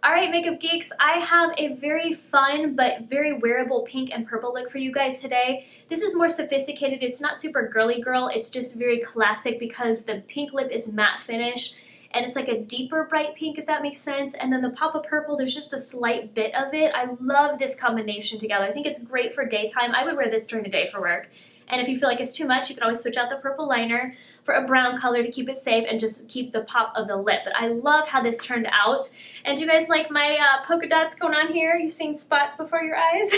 Alright, makeup geeks, I have a very fun but very wearable pink and purple look for you guys today. This is more sophisticated. It's not super girly girl. It's just very classic because the pink lip is matte finish and it's like a deeper bright pink, if that makes sense. And then the pop of purple, there's just a slight bit of it. I love this combination together. I think it's great for daytime. I would wear this during the day for work. And if you feel like it's too much, you can always switch out the purple liner for a brown color to keep it safe and just keep the pop of the lip. But I love how this turned out. And do you guys like my polka dots going on here? You seen spots before your eyes?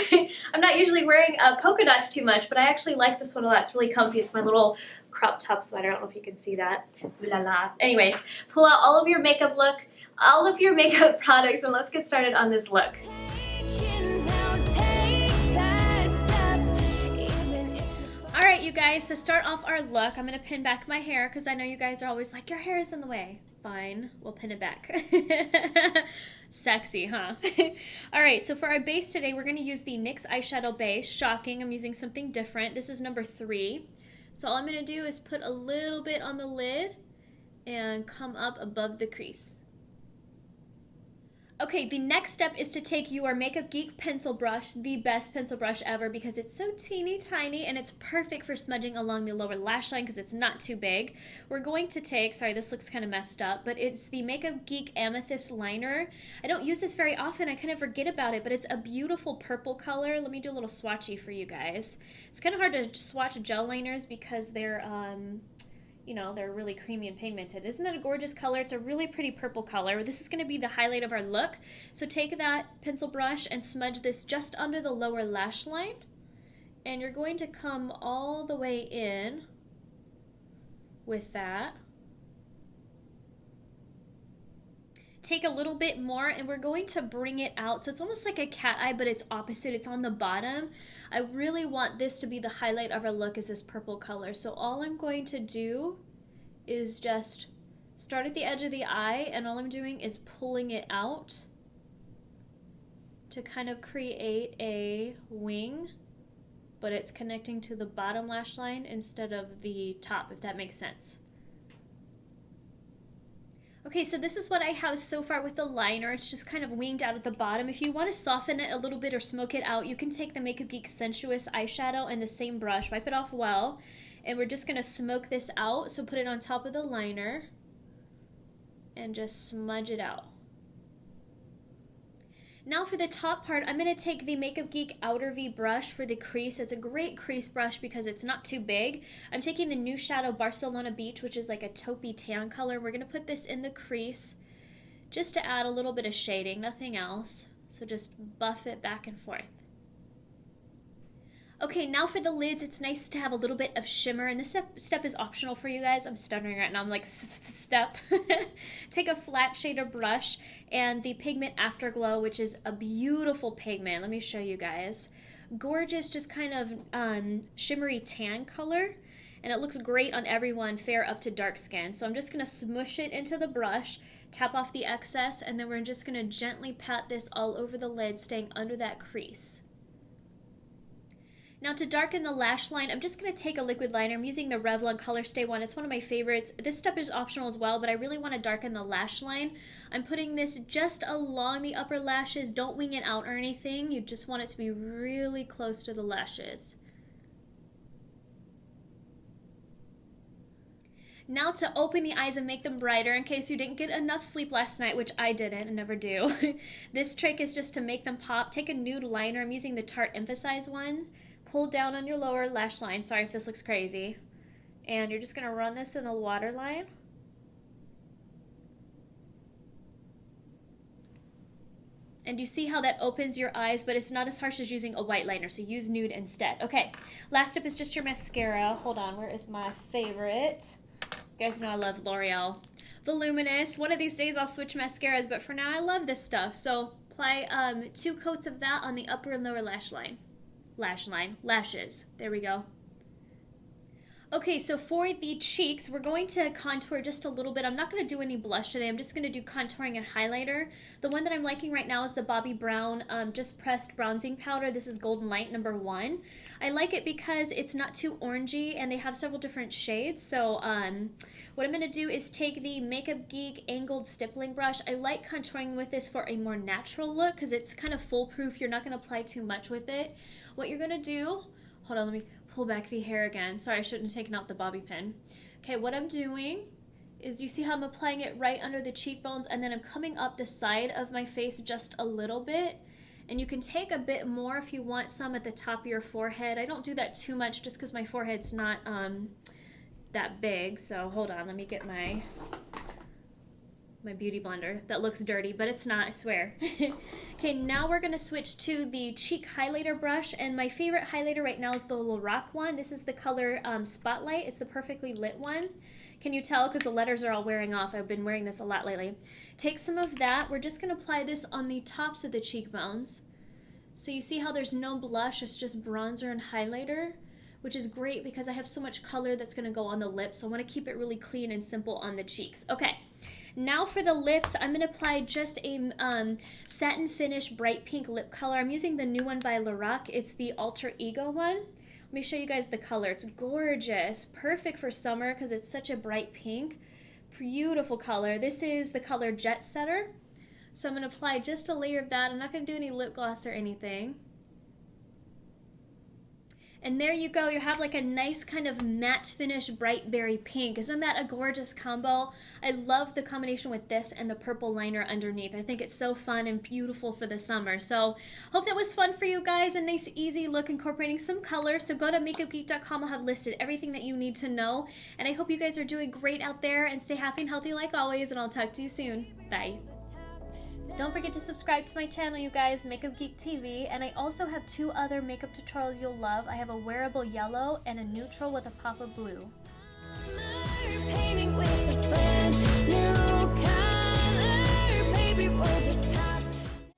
I'm not usually wearing polka dots too much, but I actually like this one a lot. It's really comfy. It's my little crop top sweater. I don't know if you can see that. Ooh la la. Anyways, pull out all of your makeup products, and let's get started on this look. Alright you guys, to start off our look, I'm going to pin back my hair because I know you guys are always like, your hair is in the way. Fine, we'll pin it back. Sexy, huh? Alright, so for our base today, we're going to use the NYX eyeshadow base. Shocking, I'm using something different. This is number 3. So all I'm going to do is put a little bit on the lid and come up above the crease. Okay, the next step is to take your Makeup Geek pencil brush, the best pencil brush ever because it's so teeny tiny and it's perfect for smudging along the lower lash line because it's not too big. We're going to take, sorry this looks kind of messed up, but it's the Makeup Geek Amethyst liner. I don't use this very often, I kind of forget about it, but it's a beautiful purple color. Let me do a little swatchy for you guys. It's kind of hard to swatch gel liners because they're, you know, they're really creamy and pigmented. Isn't that a gorgeous color? It's a really pretty purple color. This is going to be the highlight of our look. So take that pencil brush and smudge this just under the lower lash line. And you're going to come all the way in with that. Take a little bit more and we're going to bring it out. So it's almost like a cat eye, but it's opposite. It's on the bottom. I really want this to be the highlight of our look, is this purple color. So all I'm going to do is just start at the edge of the eye, and all I'm doing is pulling it out to kind of create a wing, but it's connecting to the bottom lash line instead of the top, if that makes sense. Okay, so this is what I have so far with the liner. It's just kind of winged out at the bottom. If you want to soften it a little bit or smoke it out, you can take the Makeup Geek Sensuous eyeshadow and the same brush, wipe it off well, and we're just going to smoke this out. So put it on top of the liner and just smudge it out. Now for the top part, I'm going to take the Makeup Geek Outer V brush for the crease. It's a great crease brush because it's not too big. I'm taking the New Shadow Barcelona Beach, which is like a taupey tan color. We're going to put this in the crease just to add a little bit of shading, nothing else. So just buff it back and forth. Okay, now for the lids, it's nice to have a little bit of shimmer, and this step is optional for you guys. I'm stuttering right now. I'm like, step. Take a flat shader brush and the Pigment Afterglow, which is a beautiful pigment. Let me show you guys. Gorgeous, just kind of shimmery tan color, and it looks great on everyone, fair up to dark skin. So I'm just going to smush it into the brush, tap off the excess, and then we're just going to gently pat this all over the lid, staying under that crease. Now to darken the lash line, I'm just going to take a liquid liner. I'm using the Revlon Color Stay one. It's one of my favorites. This step is optional as well, but I really want to darken the lash line. I'm putting this just along the upper lashes. Don't wing it out or anything. You just want it to be really close to the lashes. Now to open the eyes and make them brighter, in case you didn't get enough sleep last night, which I didn't and never do. This trick is just to make them pop. Take a nude liner. I'm using the Tarte EmphasEYES one. Pull down on your lower lash line. Sorry if this looks crazy. And you're just going to run this in the waterline. And you see how that opens your eyes, but it's not as harsh as using a white liner, so use nude instead. Okay, last step is just your mascara. Hold on, where is my favorite? You guys know I love L'Oreal Voluminous. One of these days I'll switch mascaras, but for now I love this stuff. So apply 2 coats of that on the upper and lower lash line. Lashes. There we go. Okay, so for the cheeks, we're going to contour just a little bit. I'm not going to do any blush today. I'm just going to do contouring and highlighter. The one that I'm liking right now is the Bobbi Brown Just Pressed Bronzing Powder. This is Golden Light number 1. I like it because it's not too orangey and they have several different shades. So what I'm going to do is take the Makeup Geek Angled Stippling Brush. I like contouring with this for a more natural look because it's kind of foolproof. You're not going to apply too much with it. What you're going to do, hold on, let me pull back the hair again. Sorry, I shouldn't have taken out the bobby pin. Okay, what I'm doing is you see how I'm applying it right under the cheekbones and then I'm coming up the side of my face just a little bit. And you can take a bit more if you want some at the top of your forehead. I don't do that too much just because my forehead's not that big. So hold on, let me get my beauty blender. That looks dirty, but it's not, I swear. Okay, now we're gonna switch to the cheek highlighter brush, and my favorite highlighter right now is the Lorac one. This is the color Spotlight. It's the perfectly lit one. Can you tell? Because the letters are all wearing off. I've been wearing this a lot lately. Take some of that. We're just gonna apply this on the tops of the cheekbones. So you see how there's no blush, it's just bronzer and highlighter, which is great because I have so much color that's gonna go on the lips, so I wanna keep it really clean and simple on the cheeks. Okay. Now for the lips, I'm going to apply just a satin finish bright pink lip color. I'm using the new one by Lorac. It's the Alter Ego one. Let me show you guys the color. It's gorgeous. Perfect for summer because it's such a bright pink. Beautiful color. This is the color Jet Setter. So I'm going to apply just a layer of that. I'm not going to do any lip gloss or anything. And there you go, you have like a nice kind of matte finish bright berry pink. Isn't that a gorgeous combo? I love the combination with this and the purple liner underneath. I think it's so fun and beautiful for the summer. So hope that was fun for you guys. A nice easy look incorporating some color. So go to makeupgeek.com. I'll have listed everything that you need to know. And I hope you guys are doing great out there and stay happy and healthy like always. And I'll talk to you soon. Bye. Don't forget to subscribe to my channel, you guys, Makeup Geek TV, and I also have 2 other makeup tutorials you'll love. I have a wearable yellow and a neutral with a pop of blue.